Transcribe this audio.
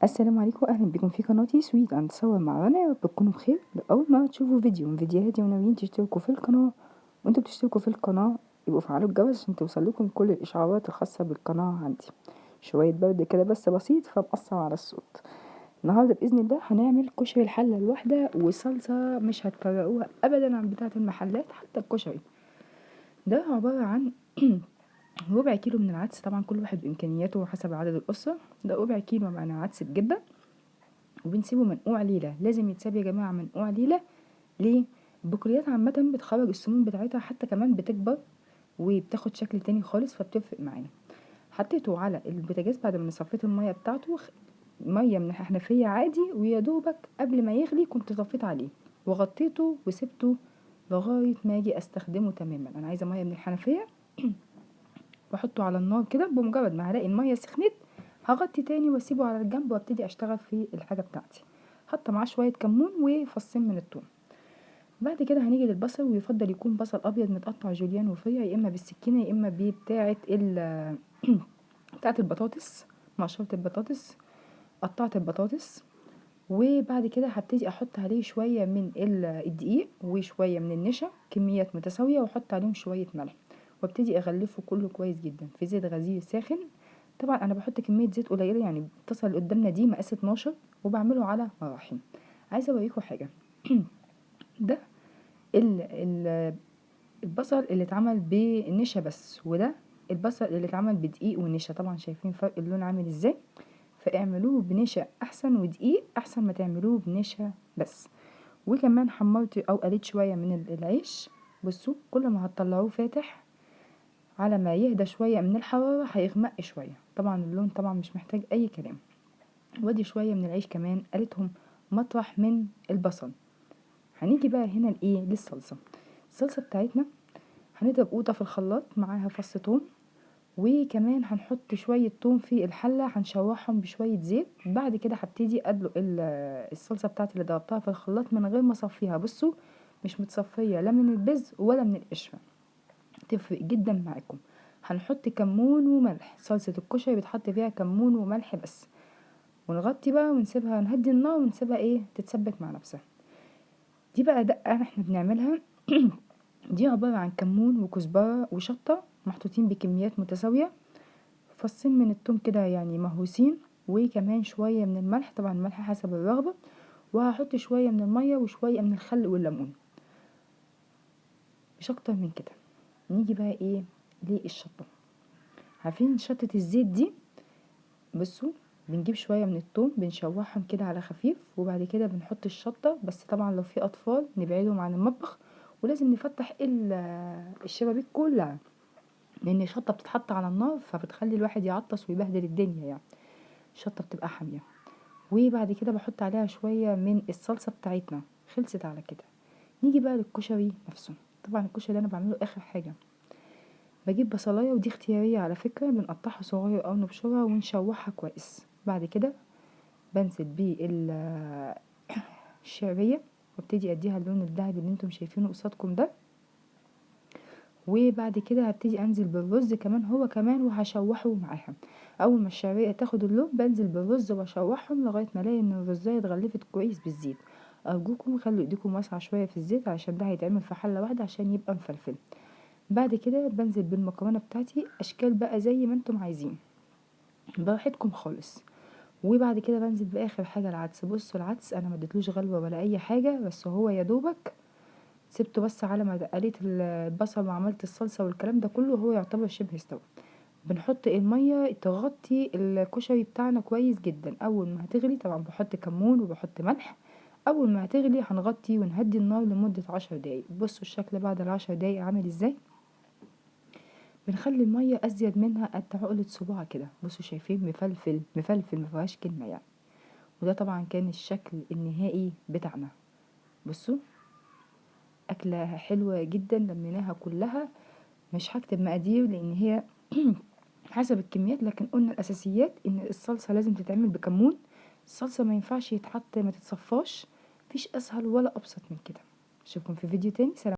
السلام عليكم، اهلا بكم في قناتي سويت اند صور مع رنا. يا رب تكونوا بخير. اول ما تشوفوا فيديو من فيديوهاتي وناويين تشتركوا في القناه، وانتوا بتشتركوا في القناه يبقوا فعلوا الجرس عشان توصلكم كل الاشعارات الخاصه بالقناه. عندي شويه برد كده بس بسيط فمأثر على الصوت. النهارده باذن الله هنعمل كشري الحله الواحده وصلصه مش هتفرقوها ابدا عن بتاعه المحلات. حتى الكشري ده عباره عن ربع كيلو من العدس، طبعا كل واحد بامكانياته وحسب عدد الاسره. ده ربع كيلو معنا عدس بجبه، وبنسيبه منقوع ليلة. لازم يتساب يا جماعة منقوع ليلة. ليه؟ البقوليات عامة بتخرج السموم بتاعتها، حتى كمان بتكبر وبتاخد شكل تاني خالص، فبتفرق معانا. حطيته على البوتاجاز بعد ما صفيت المية بتاعته، مية من الحنفية عادي، ويا دوبك قبل ما يغلي كنت طفيت عليه وغطيته وسبته لغاية ما اجي استخدمه تماما. انا عايزة مية من الحنفية واحطه على النار كده. بمجرد ما هلاقي المية سخنت هغطي تاني واسيبه على الجنب وابتدي اشتغل في الحاجة بتاعتي. حط معاه شوية كمون وفصين من الثوم. بعد كده هنيجي للبصل، ويفضل يكون بصل ابيض متقطع جوليان وفيا، يا اما بالسكينه يا اما بتاعه بتاعه البطاطس، مقشره البطاطس. قطعت البطاطس، وبعد كده هبتدي احط عليه شويه من الدقيق وشويه من النشا، كميات متساويه، واحط عليهم شويه ملح، وابتدي اغلفه كله كويس جدا في زيت غزير ساخن. طبعا انا بحط كميه زيت قليله، يعني الطاسه اللي قدامنا دي مقاس 12، وبعمله على مراحل. عايزه اوريكم حاجه. ده البصل اللي اتعمل بالنشا بس، وده البصل اللي اتعمل بدقيق ونشا. طبعا شايفين فرق اللون عامل ازاي. فاعملوه بنشا احسن ودقيق احسن ما تعملوه بنشا بس. وكمان حمرت او قليت شويه من العيش. بصوا كل ما هتطلعوه فاتح، على ما يهدى شويه من الحراره هيغمق شويه. طبعا اللون طبعا مش محتاج اي كلام. وادي شويه من العيش كمان قليتهم مطرح من البصل. هنيجي بقى هنا لايه؟ للصلصه. الصلصه بتاعتنا هنضرب قوطة في الخلاط معاها فص توم، وكمان هنحط شوية توم في الحلة هنشوحهم بشوية زيت. بعد كده هبتدي ادلق الصلصة بتاعتي اللي ضربتها في الخلاط من غير ما اصفيها. بصوا مش متصفية لا من البذر ولا من القشرة، تفرق جدا معاكم. هنحط كمون وملح. صلصة الكشري بتحط فيها كمون وملح بس. ونغطي بقى ونسيبها، نهدي النار ونسيبها تتسبك مع نفسها. دي بقى دقة احنا بنعملها. دي عبارة عن كمون وكزبرة وشطة محطوطين بكميات متساوية، فصين من التوم كده يعني مهروسين، وكمان شوية من الملح، طبعا الملح حسب الرغبة. وهحط شوية من المية وشوية من الخل والليمون، مش اكتر من كده. نيجي بقى للشطة. عارفين شطة الزيت دي؟ بصوا بنجيب شوية من التوم بنشوحهم كده على خفيف، وبعد كده بنحط الشطة. بس طبعا لو في اطفال نبعدهم عن المطبخ، ولازم نفتح الشبابيك كلها، لان الشطه بتتحط على النار فبتخلي الواحد يعطس ويبهدل الدنيا يعني. الشطه بتبقى حاميه. وبعد كده بحط عليها شويه من الصلصه بتاعتنا. خلصت على كده. نيجي بقى للكشري نفسه. طبعا الكشري اللي انا بعمله اخر حاجه، بجيب بصلايه، ودي اختياريه على فكره، بنقطعها صغير او نبشرها ونشوحها كويس. بعد كده بنزل الشعريه، وابتدي اديها اللون الذهبي اللي انتم شايفينه قصادكم ده. وبعد كده هبتدي انزل بالرز كمان هو كمان وهشوحه معاها. اول ما الشعريه تاخد اللون بنزل بالرز واشوحهم لغايه ما الاقي ان الرزايه اتغلفت كويس بالزيت. ارجوكم خلوا ايديكم واسعه شويه في الزيت علشان ده هيتعمل في حله واحده عشان يبقى مفلفل. بعد كده بنزل بالمكرونه بتاعتي اشكال بقى زي ما انتم عايزين براحتكم خالص. وبعد كده بنزل باخر حاجه العدس. بصوا العدس انا ما اديتلوش غلوه ولا اي حاجه، بس هو يا دوبك سبته بس على ما قليت البصل وعملت الصلصة والكلام ده كله، هو يعتبر شبه استوى. بنحط المية تغطي الكشري بتاعنا كويس جدا. اول ما هتغلي طبعا بحط كمون وبحط ملح. اول ما هتغلي هنغطي ونهدي النار لمدة 10 دقايق. بصوا الشكل بعد ال10 دقايق عامل ازاي. بنخلي المية ازيد منها قد عقلة صباع كده. بصوا شايفين مفلفل مفلفل مفيهاش كلمة يعني. وده طبعا كان الشكل النهائي بتاعنا. بصوا أكلة حلوة جدا لميناها كلها. مش هكتب مقادير لان هي حسب الكميات، لكن قلنا الاساسيات ان الصلصه لازم تتعمل بكمون. الصلصه ما ينفعش يتحط ما تتصفاش. مفيش اسهل ولا ابسط من كده. اشوفكم في فيديو تاني. سلام.